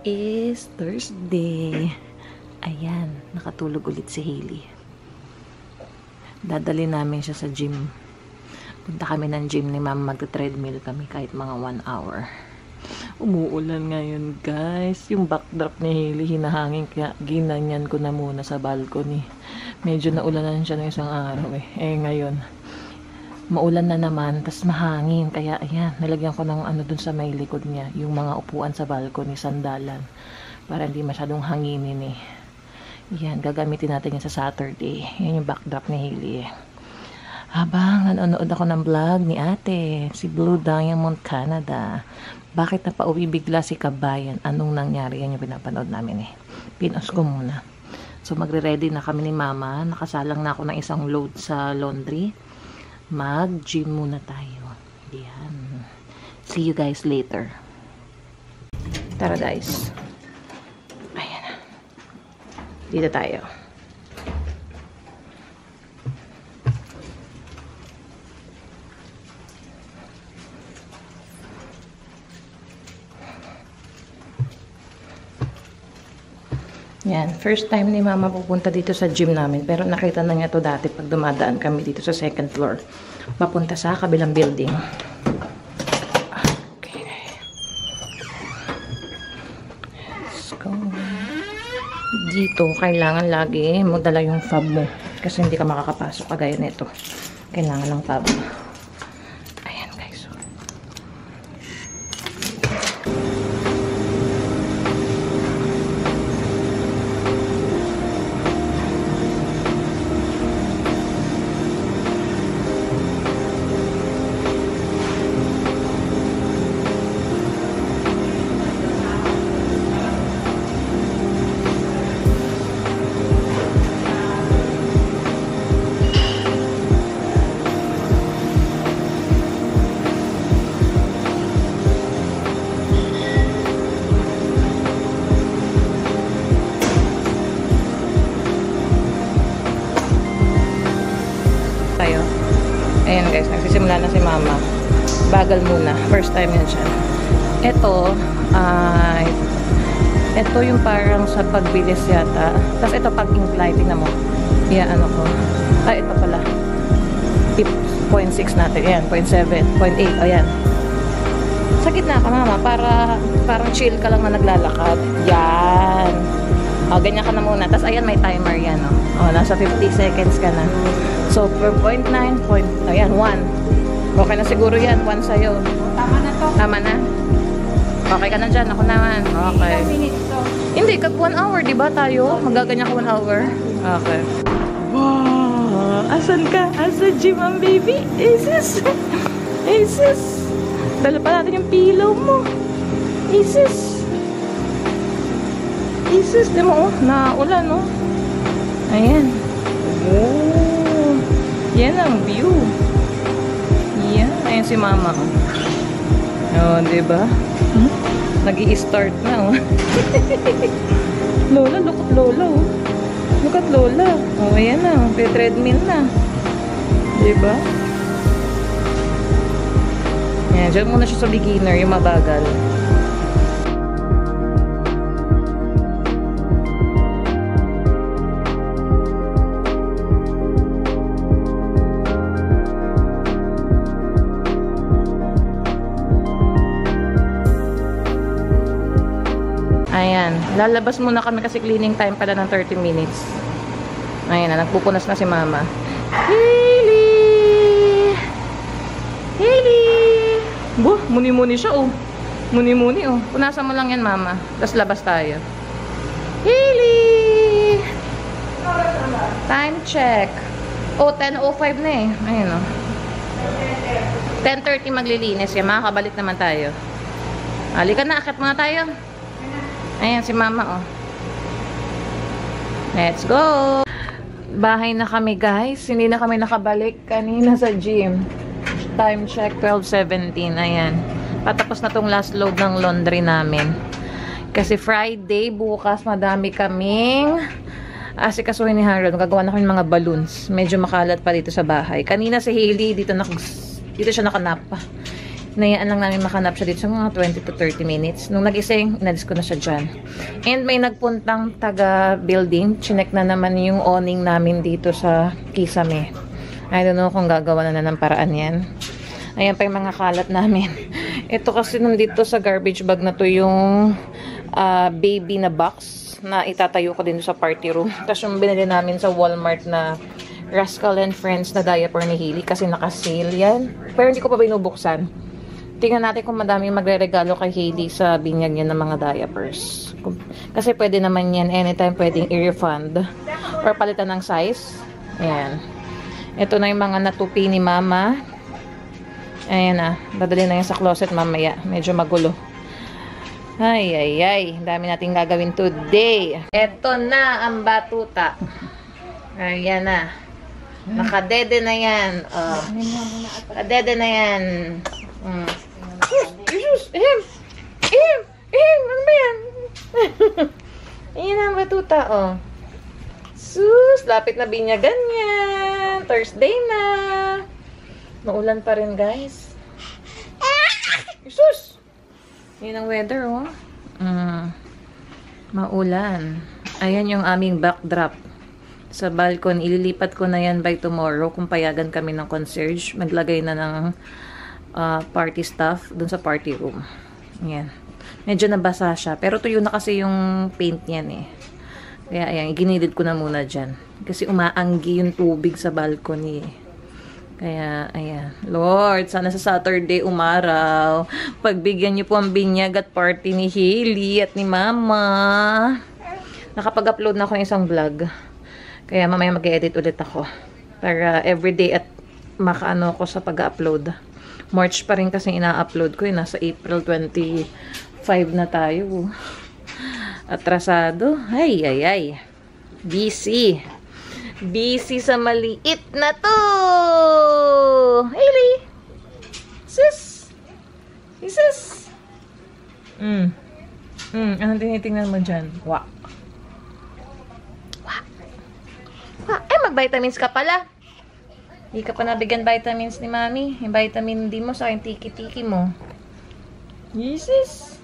is Thursday. Ayan, nakatulog ulit si Hailey. Dadali namin siya sa gym. Punta kami ng gym ni Mama, magta-treadmill kami kahit mga 1 hour. Umuulan ngayon, guys. Yung backdrop ni Hailey hinahangin, kaya ginanyan ko na muna sa balcony. Medyo naulanan siya ng isang araw eh. Ngayon, maulan na naman, tas mahangin. Kaya ayan, nalagyan ko ng ano dun sa may likod niya, yung mga upuan sa balcony, sandalan, para hindi masyadong hanginin eh. Yan, gagamitin natin yan sa Saturday. Yan yung backdrop ni Hailey eh. Habang nanonood ako ng vlog ni ate, si Blue Diamond Canada. Bakit napauwi bigla si Kabayan? Anong nangyari? Yan yung pinapanood namin eh. Pinos ko muna. So magre-ready na kami ni Mama. Nakasalang na ako ng isang load sa laundry. Mag-gym muna tayo. Yan. See you guys later. Tara guys. Ayan na. Dito tayo. Yan, first time ni Mama pupunta dito sa gym namin. Pero nakita na niya to dati pag dumadaan kami dito sa second floor. Papunta sa kabilang building. Okay. Let's go. Dito, kailangan lagi mo dala yung fob mo. Kasi hindi ka makakapasok kagaya nito. Kailangan ng fob. Ayan guys. Ayan guys, nagsisimula na si Mama. Bagal muna. First time yun siya. Ito yung parang sa pagbilis yata. Tapos ito pag-incline. Tingnan mo. Iya, ano ko. Ito pala. 0.6 natin. Ayan, 0.7, 0.8. Ayan. Sakit na ka, Mama. Parang chill ka lang na naglalakad. Yan. O, ganyan ka na muna. Tapos ayan, may timer yan. O, nasa 50 seconds ka na. So, per 0.9, ayan, 1. Okay na siguro yan, 1 sa'yo. Tama na to. Tama na? Okay ka na dyan, ako naman. Okay. Hindi, kag 1 hour, di ba tayo? Magaganyan ka 1 hour? Okay. Wow! Asan ka? Asa gym ang baby? Isis! Isis! Dala pa natin yung pillow mo. Isis! Isis, di mo, naulan, no? Ayan. Oh! Yan ang view. Yan. Ayan si Mama. Oh, diba? Nag-i-start na, oh. Lola, look at Lola, oh. Look at Lola. Oh, ayan na. Treadmill na. Diba? Yan. Diyan muna siya sa beginner, yung mabagal. Ayan, lalabas muna kami kasi cleaning time pala ng 30 minutes. Ayan na, nagpupunas na si Mama. Hailey! Hailey! Buh, muni-muni siya, oh. Muni-muni, oh. Punasan mo lang yan, Mama. Tapos labas tayo. Hailey! Time check. Oh, 10:05 na eh. Ayan, oh. 10:30 maglilinis yan. Makakabalik naman tayo. Halika na, akit muna tayo. Ayan si Mama, oh. Let's go! Bahay na kami, guys. Hindi na kami nakabalik kanina sa gym. Time check, 12:17. Ayan. Patapos na tong last load ng laundry namin. Kasi Friday, bukas, madami kaming asikasuhin ni Harold. Gagawa na kami ng mga balloons. Medyo makalat pa dito sa bahay. Kanina si Hailey, dito siya nakanap. Nayaan lang namin makanap siya dito sa mga 20 to 30 minutes. Nung nagising, inalis ko na siya dyan. And may nagpuntang taga-building. Chinek na naman yung awning namin dito sa Kisame. I don't know kung gagawa na ng paraan yan. Ayan pa yung mga kalat namin. Ito kasi nandito sa garbage bag na to yung baby na box na itatayo ko din sa party room. Tapos yung binili namin sa Walmart na Rascal and Friends na diaper ni Hailey kasi naka-sale yan. Pero hindi ko pa binubuksan. Tingnan natin kung madami magre-regalo kay Hailey sa binyag niya ng mga diapers. Kasi pwede naman yan anytime pwedeng i-refund or palitan ng size. Ayan. Ito na yung mga natupi ni Mama. Ayan na. Dadali na yan sa closet mamaya. Medyo magulo. Ay, ay, ay. Dami natin gagawin today. Ito na ang batuta. Ayan na. Nakadede na yan. Oh. Nakadede na yan. Jesus! Ihim! Ihim! Ihim! Ano ba yan? Ayan ang batuta, oh. Sus! Lapit na binyagan yan. Thursday na. Maulan pa rin, guys. Jesus! Ayan ang weather, oh. Maulan. Ayan yung aming backdrop. Sa balcony, ililipat ko na yan by tomorrow kung payagan kami ng concierge. Maglagay na ng party stuff dun sa party room. Ayan. Medyo nabasa siya. Pero tuyo na kasi yung paint niyan eh. Kaya ayan, iginilid ko na muna dyan. Kasi umaanggi yung tubig sa balcony eh. Kaya, ayan. Lord, sana sa Saturday umaraw. Pagbigyan niyo po ang binyag at party ni Hailey at ni Mama. Nakapag-upload na ako ng isang vlog. Kaya mamaya mag-edit ulit ako. Para everyday at makaano ko sa pag-upload. March pa rin kasi ina-upload ko. Nasa April 25 na tayo. Atrasado. Ay, ay, ay. Busy. Busy sa maliit na to. Hailey. Sis. Sis. Anong tinitingnan mo dyan? Wak. Ay, mag-vitamins ka pala. Hindi ka pa nabigyan vitamins ni Mami. Yung vitamin D mo sa yung tiki-tiki mo. Jesus!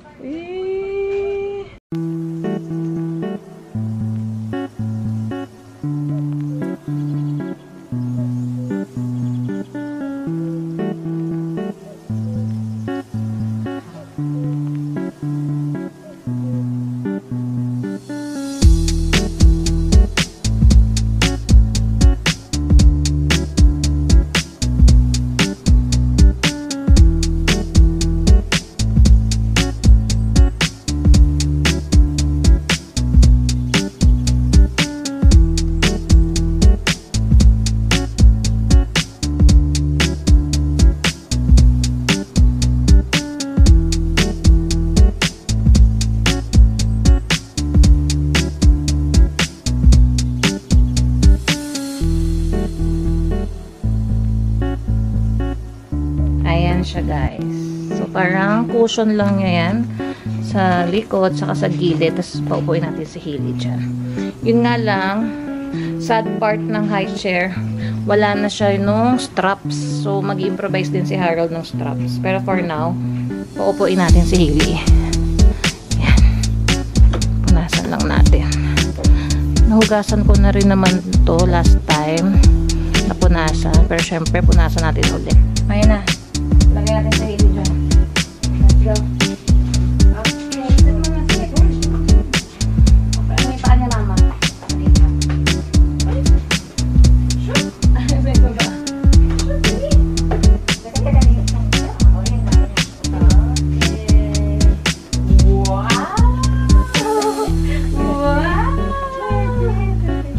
Siya guys. So parang cushion lang niya yan sa likod saka sa gilid, tapos paupuin natin si Hailey dyan. Yun nga lang, sad part ng high chair, wala na siya nung straps. So mag-improvise din si Harold ng straps. Pero for now, paupuin natin si Hailey. Yan. Punasan lang natin. Nahugasan ko na rin naman to last time. Napunasan. Pero syempre, punasan natin ulit. Ayun na. Lagay natin sa Hailey dyan. Let's go. Okay. Sit mo na. Sit. Okay. Ano yung paan niya, Mama? Dito. Shoot. Ano ba ito ba? Shoot. Teka. Okay. Wow. Wow.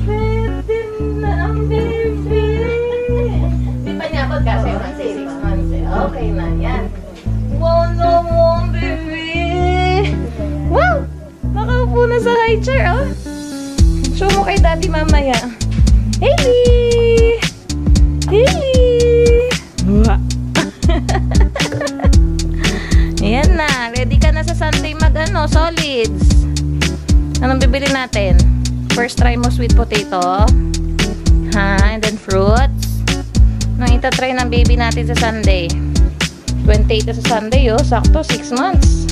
Pwede na ang baby. Di pa niya abot kasi yung 6 months. Okay na yan. Wow naman, baby! Wow! Nakaupo na sa high chair, oh. Show mo kay daddy mamaya. Hailey! Hailey! Wow! Ayan na. Ready ka na sa Sunday solids. Anong bibili natin? First try mo sweet potato. Ha? And then fruits. Nang itatry ng baby natin sa Sunday. 28 na sa Sunday, oh. Sakto, 6 months.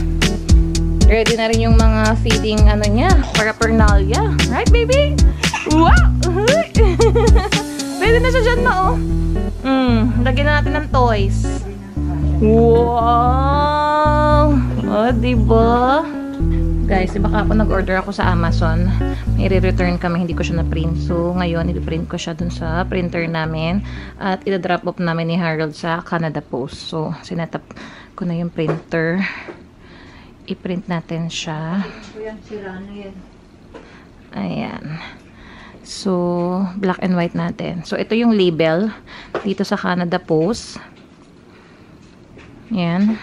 Ready na rin yung mga feeding, ano niya, paraphernalia. Right, baby? Wow! Pwede na siya dyan na, oh. Lagyan na natin ng toys. Wow! Oh, diba? Guys, diba ka po nag-order ako sa Amazon? May re-return kami, hindi ko siya na-print. So, ngayon, i-print ko siya dun sa printer namin. At i-drop off namin ni Harold sa Canada Post. So, sinetap ko na yung printer. I-print natin siya. Ayan. So, black and white natin. So, ito yung label dito sa Canada Post. Ayan.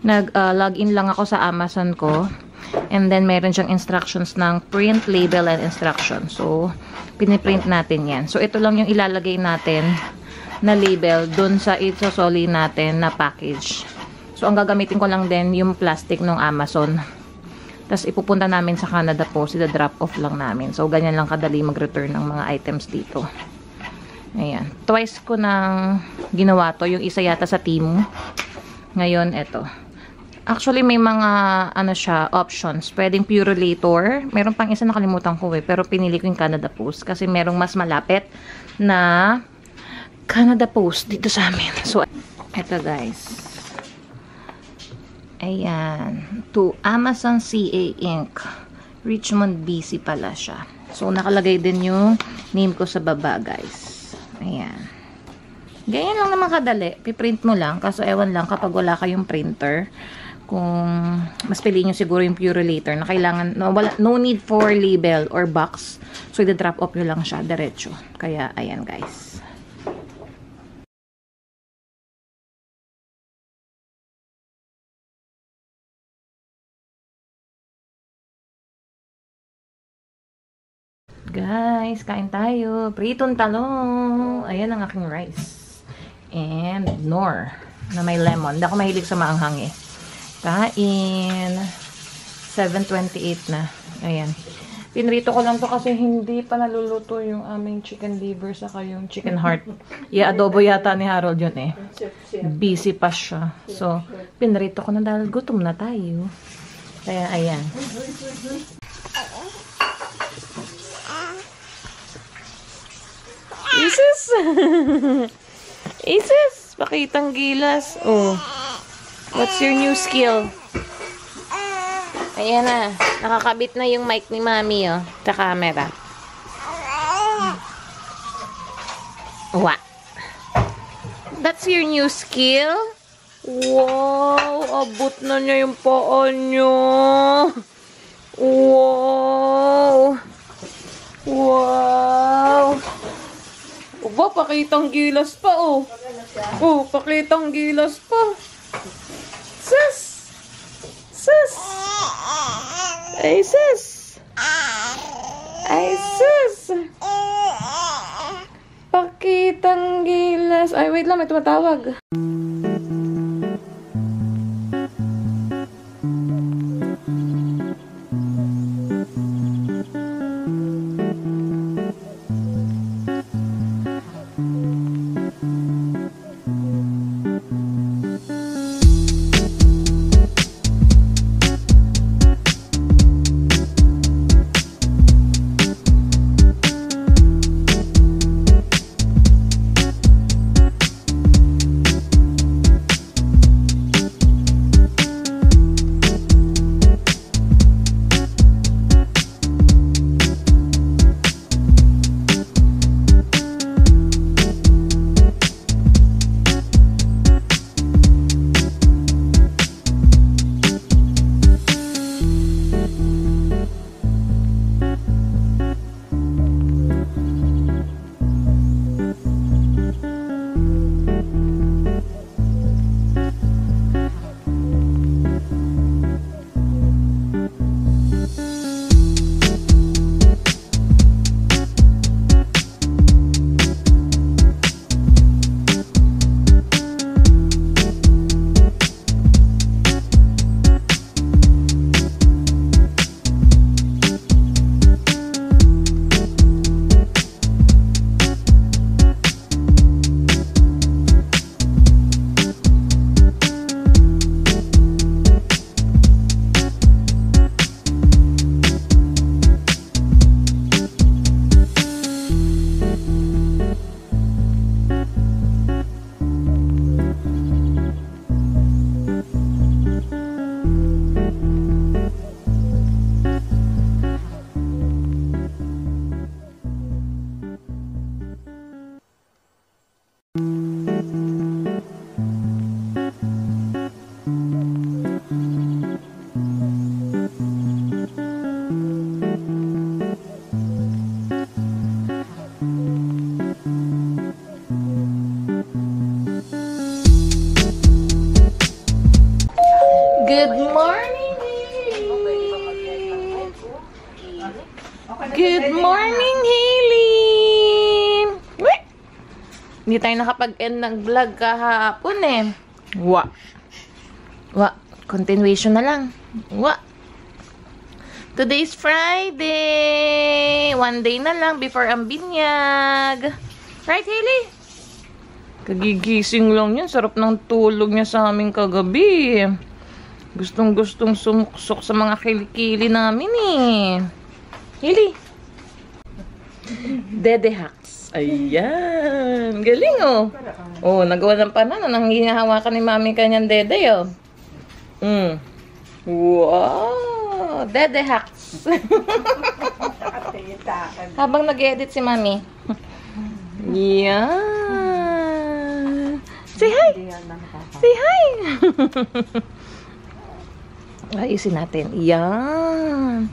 Nag-login lang ako sa Amazon ko. And then, meron siyang instructions ng print, label, and instruction. So, piniprint natin yan. So, ito lang yung ilalagay natin na label dun sa isosoli natin na package. So, ang gagamitin ko lang din yung plastic ng Amazon. Tapos, ipupunta namin sa Canada Post. Ida-drop off lang namin. So, ganyan lang kadali mag-return ng mga items dito. Ayan. Twice ko nang ginawa to. Yung isa yata sa Temu. Ngayon, eto. Actually, may mga, ano siya, options. Pwedeng Purolator. Meron pang isa nakalimutan ko eh. Pero pinili ko yung Canada Post. Kasi merong mas malapit na Canada Post dito sa amin. So, eto guys. Ayan. To Amazon CA Inc. Richmond, BC pala siya. So, nakalagay din yung name ko sa baba, guys. Ayan. Ganyan lang naman kadali. Piprint mo lang. Kaso, ewan lang kapag wala kayong printer. Kung mas piliin nyo siguro yung Purolator na kailangan, no need for label or box. So, i-drop off nyo lang siya, diretso. Kaya, ayan guys. Guys, kain tayo. Pritong talong. Ayan ang aking rice. And nor na may lemon. Hindi ako mahilig sa maanghang eh. Kain. 7:28 na. Ayan. Pinrito ko lang to kasi hindi pa naluluto yung aming chicken liver saka yung chicken heart. Adobo yata ni Harold yun eh. Busy pa siya. So, pinrito ko na dahil gutom na tayo. Kaya, ayan. Isis! Isis! Pakitang gilas. Oh. What's your new skill? Ayan na. Nakakabit na yung mic ni Mami, oh. Sa camera. What? That's your new skill? Wow! Abot na niya yung paa niyo. Wow! Wow! Uba, pakitang gilas pa, oh. Oh, pakitang gilas pa. Sis! Sis! Ay, sis! Ay, sis! Pakitang gilas. Ay, wait lang, may tumatawag. Good morning! Good morning, Hailey! Wait! Hindi tayo nakapag-end ng vlog kahapon eh. Wa. Continuation na lang. Today's Friday! One day na lang before ang binyag. Right, Hailey? Kagigising lang yan. Sarap ng tulog niya sa aming kagabi. Gustong-gustong sumuksok sa mga kilikili namin eh. Hailey. Dede hacks. Ayan. Galing oh. Oh, nagawa ng panano. Nang hinahawakan ni mami kanyang dede oh. Wow. Dede hacks. Habang nag-edit si mami. Yan. Say hi. Say hi. Ayusin natin. Yan.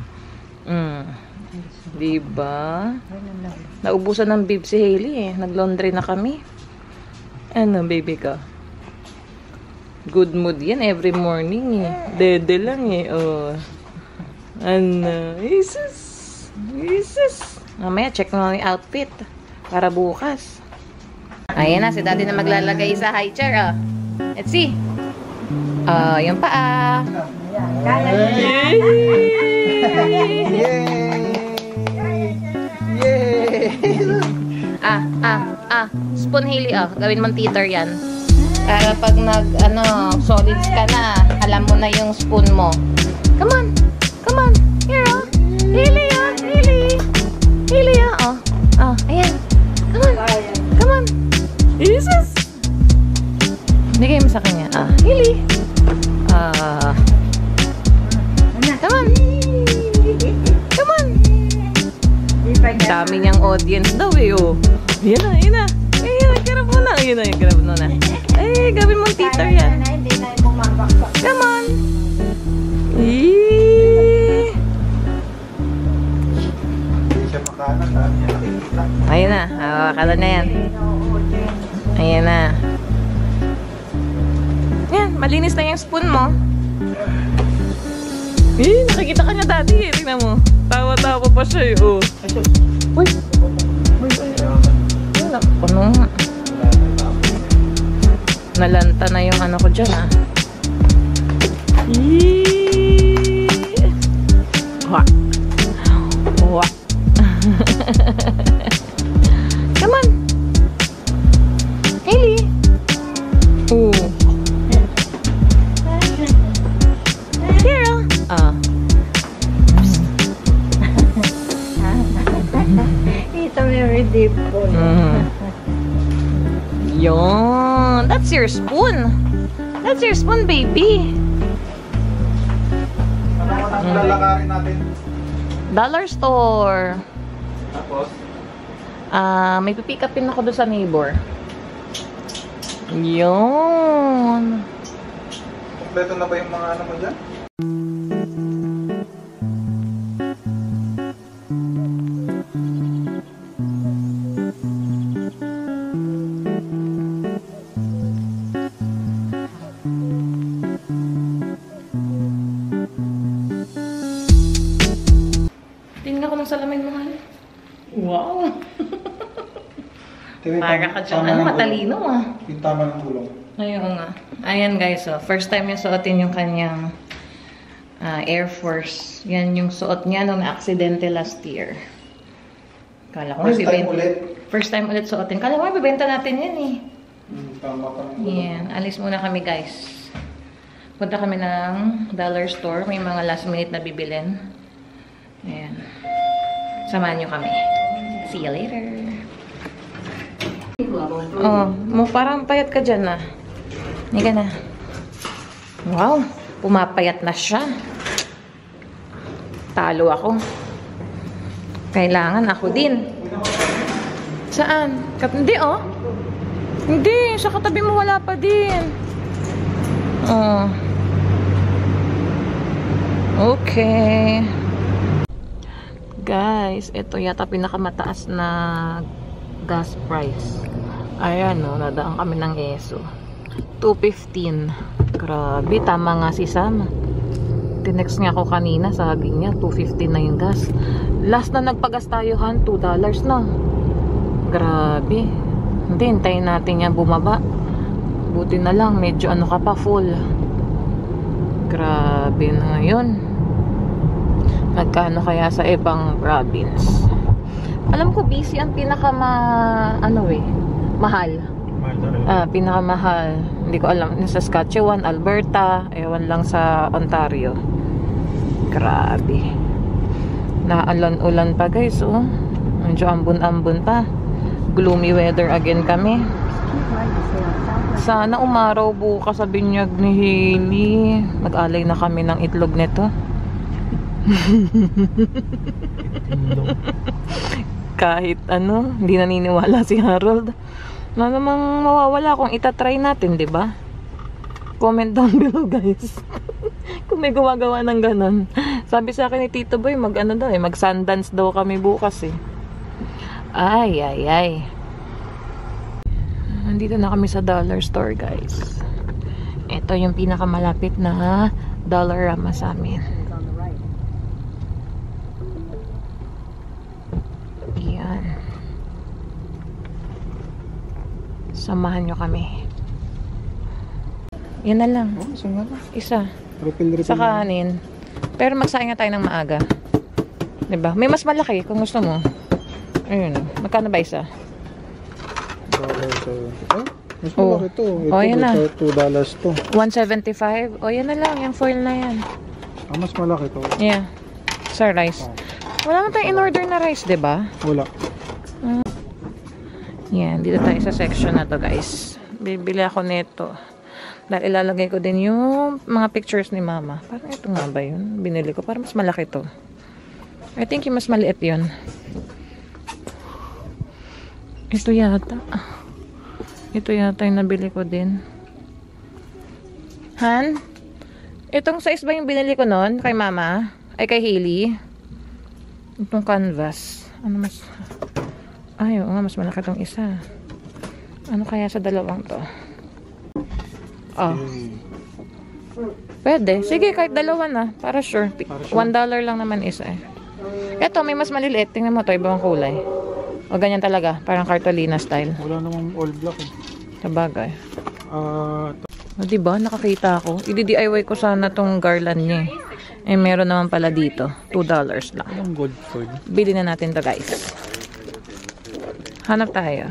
Diba? Naubusan ng bib si Hailey eh. Nag-laundry na kami. Ano, baby ka? Good mood yan every morning eh. Dede lang eh. Oh. Ano? Jesus. Mamaya, check mo yung outfit. Para bukas. Ayan na, si daddy na maglalagay sa high chair ah. Let's see. Yung paa. Yay! Spoon Hailey gawin mong teeter yan. Para pag solids ka na, alam mo na yung spoon mo. Come on. Here Hailey Hailey ayan. Come on. Jesus. Bigay mo sa kanya. Hailey. Come on. Dami niyang audience daw eh oh. Yan na. Nagkarap mo na. Ay, gawin mong teeter yan. Come on. Ayan na. Hawakan na yan. Ayan na. Yan, malinis na yung spoon mo. Nakikita ka niya daddy eh. Tingnan mo. Tawa-tawa pa siya eh. Oh. Uy. Ano nga. Nalanta na yung ano ko dyan ah. Come on. Hailey. Here. It's very deep. Yon. That's your spoon. That's your spoon, baby. Anong lalakarin natin? Dollar store. Tapos? May pipick upin ako doon sa neighbor. Yon. Kompleto na ba yung mga ano mo dyan? Tingnan ko ng salamin mo. Wow. Para ka dyan. Matalino ah. Yung tama ng gulong. Ayun nga. Ayan guys, first time niya suotin yung kanyang Air Force. Yan yung suot niya nung na-aksidente last year. Kala ko first time ulit suotin. Kala ko ibibenta natin yan eh. Tama ka ng gulong. Yan. Alis muna kami guys. Punta kami ng dollar store. May mga last minute na bibilin. Ayan. Samahan nyo kami. See you later. Parang payat ka dyan ah. Higa na. Wow. Pumapayat na siya. Talo ako. Kailangan ako din. Saan? Hindi oh. Hindi, sa katabi mo wala pa din. Oh. Okay. Guys, ito yata pinakamataas na gas price. Ayan, no, nadaan kami ng ESO. 2.15. Grabe, tama nga si Sam. Tinext niya ako kanina, sabi niya 2.15 na yung gas. Last na nagpagas tayo, han, $2 na. Grabe. Hindi, hintayin natin yan bumaba. Buti na lang, medyo ano ka pa, full. Grabe na ngayon. Magkano kaya sa ibang province? Alam ko busy ang mahal. Pinakamahal. Hindi ko alam. Sa Saskatchewan, Alberta, ewan lang sa Ontario. Grabe. Naalan-ulan pa guys, oh. Medyo ambon-ambon pa. Gloomy weather again kami. Sana umaraw bukas sa binyag ni Hailey. Mag-alay na kami ng itlog nito. Kahit ano, hindi naniniwala si Harold. Na namang mawawala kung itatry natin, di ba? Comment down below, guys. Kung may gumagawa ng ganon. Sabi sa akin ni Tito Boy, mag Sundance daw kami bukas eh. Ay. Nandito na kami sa dollar store, guys. Ito yung pinakamalapit na Dollarama sa amin. Yan. Samahan nyo kami. Yan na lang. Isa. Sa kanin. Pero magsaing nga tayo ng maaga. Diba? May mas malaki kung gusto mo. Ayun. Magkano ba isa? Mas malaki to. Ito, yan na. $2 to. $1.75. Yan na lang. Yung foil na yan. Mas malaki to. Yeah. Sa rice. Wala naman tayong in-order na rice, diba? Wala. Yan. Dito tayo sa section na to, guys. Bibili ako nito. Dahil ilalagay ko din yung mga pictures ni Mama. Parang ito nga ba yun? Binili ko. Parang mas malaki to. I think yung mas maliit yun. Ito yata. Ito yata yung nabili ko din. Han? Itong size ba yung binili ko nun? Kay Mama? Ay, kay Hailey? Itong canvas. Ano mas... Ay, oo nga, mas malaki tong isa. Ano kaya sa dalawang to? Pwede. Sige, kahit dalawa na. Para sure. $1 lang naman isa eh. Ito, may mas maliliit. Tingnan mo to, ibang kulay. O ganyan talaga. Parang Cartolina style. Wala namang all black eh. Sabagay. Diba? Nakakita ako. I-DIY ko sana tong garland niya eh. Meron naman pala dito. $2 lang. Anong gold foil? Bili na natin to, guys. Hanap tayo.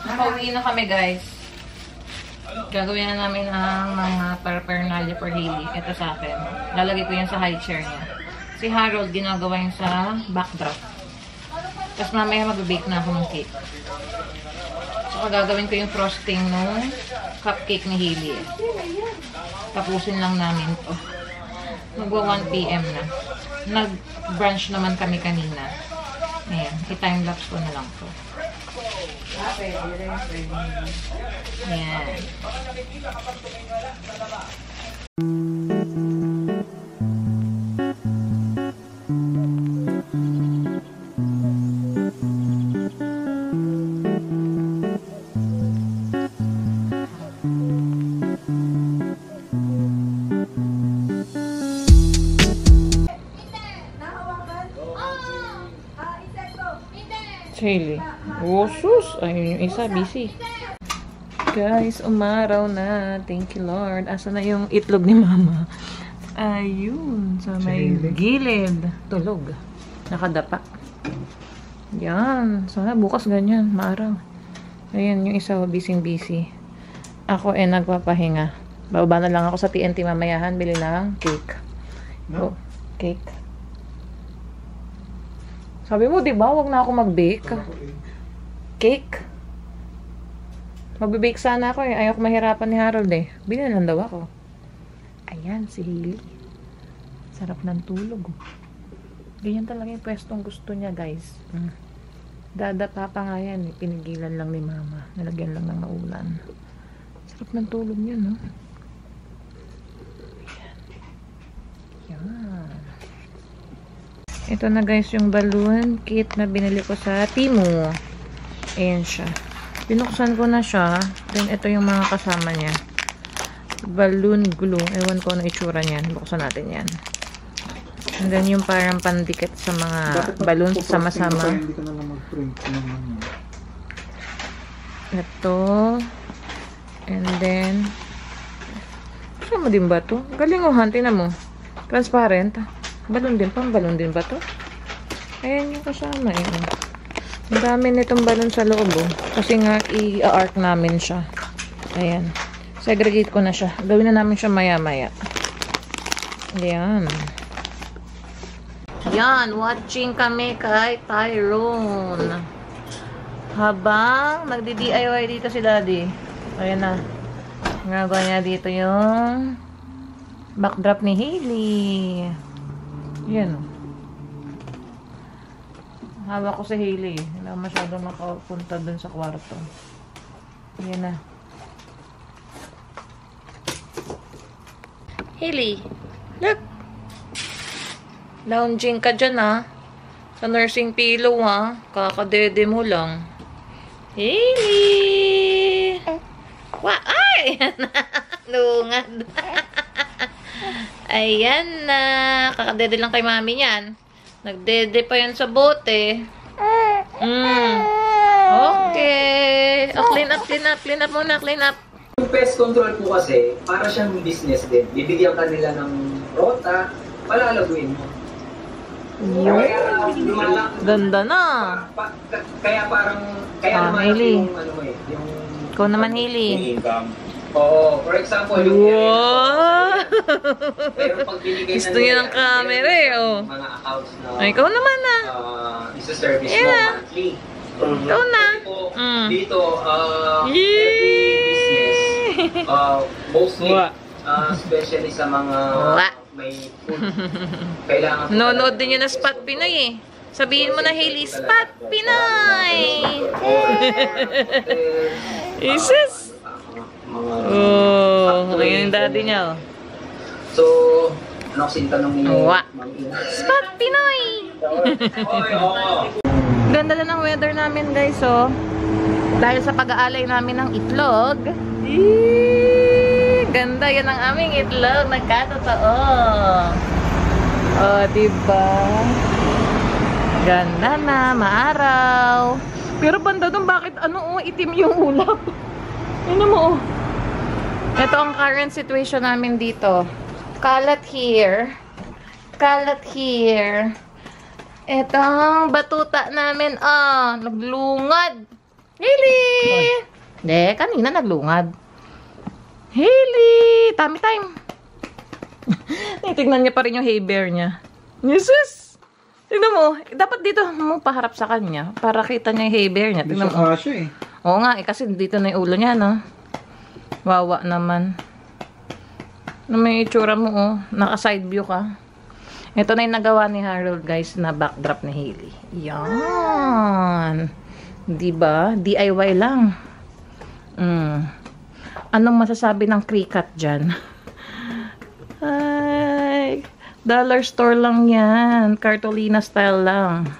Nakauwi na kami, guys. Gagawin na namin ang mga paraphernalia for Hailey. Ito sa akin. Lalagay ko yan sa high chair niya. Si Harold, ginagawa yung sa backdrop. Tapos mamaya mag-bake na ako ng cake. Saka gagawin ko yung frosting ng cupcake ni Hailey. Tapusin lang namin to. Magwa 1 PM na. Nag-brunch naman kami kanina. Ayan. I-timelapse ko na lang to. Ayan. Hailey. Oh, sus! Ayun yung isa, busy. Guys, umaraw na. Thank you, Lord. Asa na yung itlog ni Mama? Ayun. Sa may gilid. Tulog. Nakadapa. Yan. Sana bukas ganyan. Maaraw. Ayan, yung isa, busy. Ako nagpapahinga. Bababa na lang ako sa TNT mamayahan. Bili ng cake. No? Oh, cake. Sabi mo, di ba? Huwag na ako mag-bake. Cake. Magbe-bake sana ako eh. Ayaw ko mahirapan ni Harold eh. Bili na lang daw ako. Ayan, si Hailey. Sarap ng tulog. Ganyan talaga yung pwestong gusto niya, guys. Dadapa pa nga yan. Pinigilan lang ni mama. Nalagyan lang ng naulan. Sarap ng tulog niya, no? Yan. Ito na guys yung balloon kit na binili ko sa Temu. Ayan siya. Binuksan ko na siya. Then ito yung mga kasama niya. Balloon glue. Ewan ko ano itsura niyan. Buksan natin yan. And then yung parang pandikit sa mga balloons sama-sama. Hindi ka na lang mag-print. Ito. And then kasama din ba to? Galing oh, tingnan mo. Transparent. Balloon din. Pang-balloon din ba to? Ayan yung kasama eh. Ang dami nitong balloon sa loob oh. Kasi nga i-arc namin siya. Ayan. Segregate ko na siya. Gawin na namin siya maya-maya. Ayan. Yan, watching kami kay Tyrone. Habang nagdi-DIY dito si Daddy. Ayan na. Nagawa niya dito yung backdrop ni Hailey. Yan. Hawak ko si Hailey. Hindi ako masyadong makapunta dun sa kwarto. Yan na. Hailey, look! Lounging ka dyan, ha? Sa nursing pillow, ha? Kakadede mo lang. Hailey! Ay! Ayan na. Lungad. Ayan na. Kakadede lang kay mami yan. Nagdede pa yan sa bote. Okay. Oh, clean up, clean up. Clean up muna, clean up. Yung pest control po kasi, para siyang business din. Bibigyan ka nila ng rota, palalaguin mo. Kaya, Ganda na. Kaya parang, kaya naman Hailey. yung ano mo eh, yung... Ikaw naman, Hailey. income. Oo, for example, yung Wow! pero pag binigay na Gusto niya ng camera eh, oh. mga accounts na Ay, ikaw naman na. isa-service mo Yeah. monthly. Ikaw na. Dito, every business, mostly, especially sa mga may food, kailangan... Nonood din yun na Spot Pinoy eh. Sabihin mo na, Hailey, Spot Pinoy! Isis! Oh, ngayon yung daddy niya oh. So, ano kasi yung tanong ni Spot Pinoy! Ganda na ng weather namin guys oh. Dahil sa pag-aalay namin ng itlog. Ganda yan ang aming itlog. Nagkatotoo. Oh, diba? Ganda na, maaraw. Pero banda doon, bakit itim yung ulap? Ano mo oh. Ito ang current situation namin dito. Kalat here. Kalat here. Ito ang batuta namin. Naglungad. Hailey! Hindi, kanina naglungad. Hailey! Tummy time. Tingnan niya pa rin yung hay bear niya. Jesus! Tingnan mo. Dapat dito mo paharap sa kanya para kita niya yung hay bear niya. Tingnan mo. Siya eh. Oo nga, kasi dito na yung ulo niya, no? Wawa naman. May itsura mo, oh. Naka-side view ka. Ito na yung nagawa ni Harold, guys, na backdrop ni Hailey. Yan. Diba? DIY lang. Anong masasabi ng Cricut dyan? Ay, dollar store lang yan. Cartolina style lang.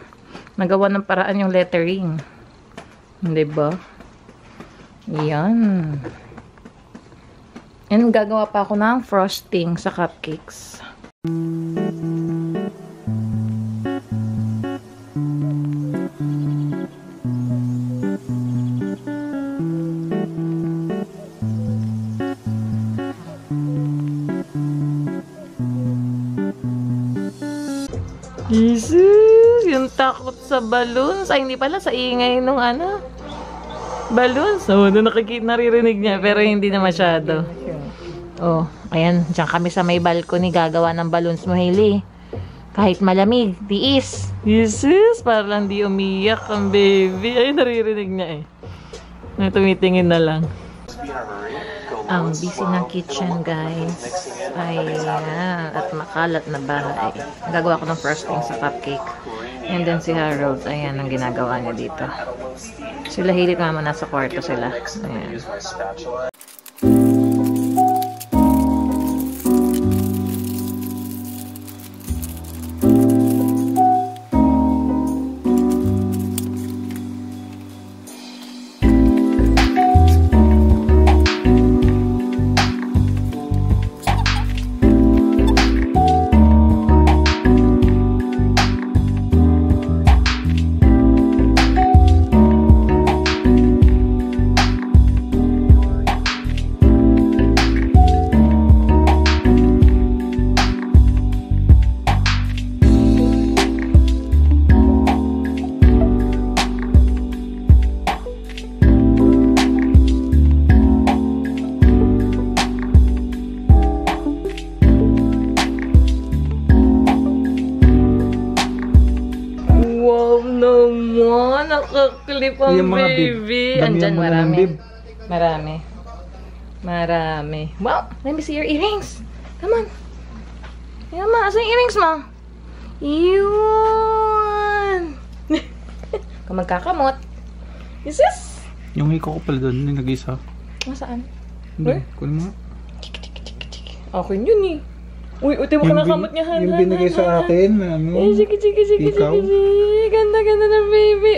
Nagawa ng paraan yung lettering. Diba? Yan. And gagawa pa ako ng frosting sa cupcakes. Jesus! Yung takot sa balloons. Ay, hindi pala. Sa ingay nung balloons. So, doon naririnig niya. Pero hindi na masyado. Oh, ayan. Diyan kami sa may balcony. Gagawa ng balloons mo, Hailey. Kahit malamig. Tiis. Jesus! Para lang di umiyak ang baby. Ay, naririnig niya eh. Tumitingin na lang. Ang busy ng kitchen, guys. Ayan. At makalat na bahay. Gagawa ko ng frosting sa cupcake. And then si Harold, ayan ang ginagawa niya dito. Sila hilit mama, nasa kwarto sila. Ayan. Nakaklip ang Yung mga baby. bib. Andyan, Damihan mo na ng marami. bib. Marami. Marami. Wow! Let me see your earrings. Come on. Yan ma. Asa yung earrings mo? Yun! Kung magkakamot. Is this? Yung hiko ko pala doon, yung nag-isa. Masaan? Hindi, kunin mo nga. Akin yun eh. Uy, uti mo ka nakamot niya. Han, yung han, binigay han, sa han. akin, ano, Eh, sige. ikaw. Ganda ng baby.